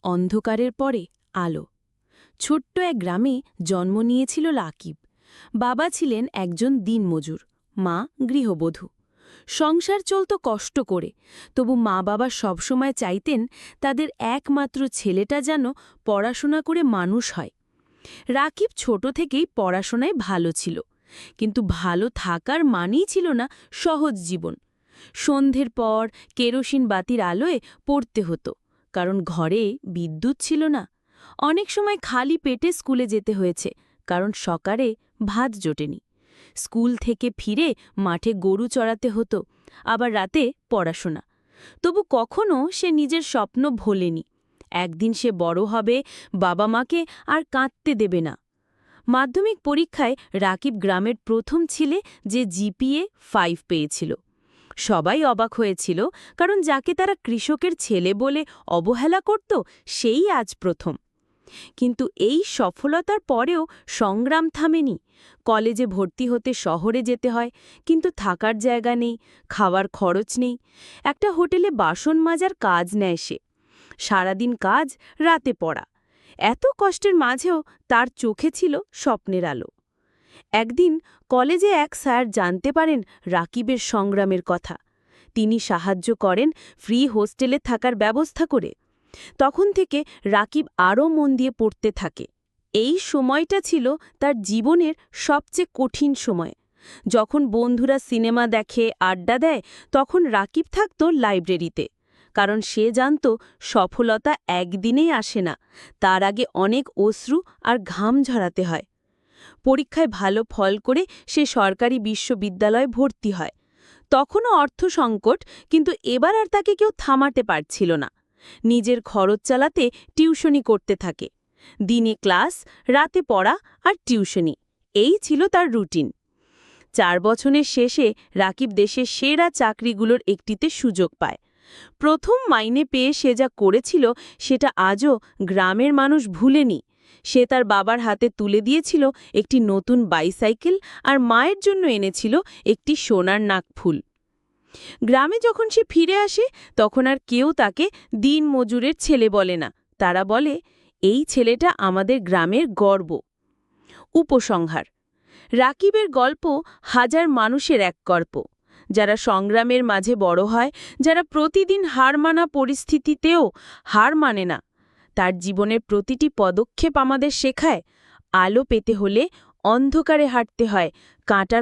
অন্ধকারের পরে আলো। ছোট্ট এক গ্রামে জন্ম নিয়েছিল রাকিব। বাবা ছিলেন একজন দিনমজুর, মা গৃহবধূ। সংসার চলত কষ্ট করে, তবু মা বাবা সবসময় চাইতেন তাদের একমাত্র ছেলেটা যেন পড়াশোনা করে মানুষ হয়। রাকিব ছোট থেকেই পড়াশোনায় ভালো ছিল, কিন্তু ভালো থাকার মানেই ছিল না সহজ জীবন। সন্ধ্যের পর কেরোসিন বাতির আলোয় পড়তে হতো, কারণ ঘরে বিদ্যুৎ ছিল না। অনেক সময় খালি পেটে স্কুলে যেতে হয়েছে, কারণ সকালে ভাত জোটেনি। স্কুল থেকে ফিরে মাঠে গরু চড়াতে হতো, আবার রাতে পড়াশোনা। তবু কখনো সে নিজের স্বপ্ন ভোলেনি। একদিন সে বড় হবে, বাবা মাকে আর কাঁদতে দেবে না। মাধ্যমিক পরীক্ষায় রাকিব গ্রামের প্রথম ছেলে যে জিপিএ 5 পেয়েছিল। সবাই অবাক হয়েছিল, কারণ যাকে তারা কৃষকের ছেলে বলে অবহেলা করত, সেই আজ প্রথম। কিন্তু এই সফলতার পরেও সংগ্রাম থামেনি। কলেজে ভর্তি হতে শহরে যেতে হয়, কিন্তু থাকার জায়গা নেই, খাওয়ার খরচ নেই। একটা হোটেলে বাসন মাজার কাজ নেয় সে। সারাদিন কাজ, রাতে পড়া। এত কষ্টের মাঝেও তার চোখে ছিল স্বপ্নের আলো। একদিন কলেজে এক স্যার জানতে পারেন রাকিবের সংগ্রামের কথা। তিনি সাহায্য করেন ফ্রি হোস্টেলে থাকার ব্যবস্থা করে। তখন থেকে রাকিব আরও মন দিয়ে পড়তে থাকে। এই সময়টা ছিল তার জীবনের সবচেয়ে কঠিন সময়। যখন বন্ধুরা সিনেমা দেখে, আড্ডা দেয়, তখন রাকিব থাকত লাইব্রেরিতে। কারণ সে জানত সফলতা একদিনেই আসে না, তার আগে অনেক অশ্রু আর ঘাম ঝরাতে হয়। পরীক্ষায় ভালো ফল করে সে সরকারি বিশ্ববিদ্যালয়ে ভর্তি হয়। তখনও অর্থ সংকট, কিন্তু এবার আর তাকে কেউ থামাতে পারছিল না। নিজের খরচ চালাতে টিউশনি করতে থাকে। দিনে ক্লাস, রাতে পড়া আর টিউশনি, এই ছিল তার রুটিন। 4 বছরের শেষে রাকিব দেশের সেরা চাকরিগুলোর একটিতে সুযোগ পায়। প্রথম মাইনে পেয়ে সে যা করেছিল সেটা আজও গ্রামের মানুষ ভুলেনি। সে তার বাবার হাতে তুলে দিয়েছিল একটি নতুন বাইসাইকেল, আর মায়ের জন্য এনেছিল একটি সোনার নাকফুল। গ্রামে যখন সে ফিরে আসে, তখন আর কেউ তাকে দিনমজুরের ছেলে বলে না। তারা বলে, এই ছেলেটা আমাদের গ্রামের গর্ব। উপসংহার: রাকিবের গল্প হাজার মানুষের এক গল্প, যারা সংগ্রামের মাঝে বড় হয়, যারা প্রতিদিন হার মানা পরিস্থিতিতেও হার মানে না। তার জীবনের প্রতিটি পদক্ষেপ আমাদের শেখায়, আলো পেতে হলে অন্ধকারে হাঁটতে হয়, কাঁটার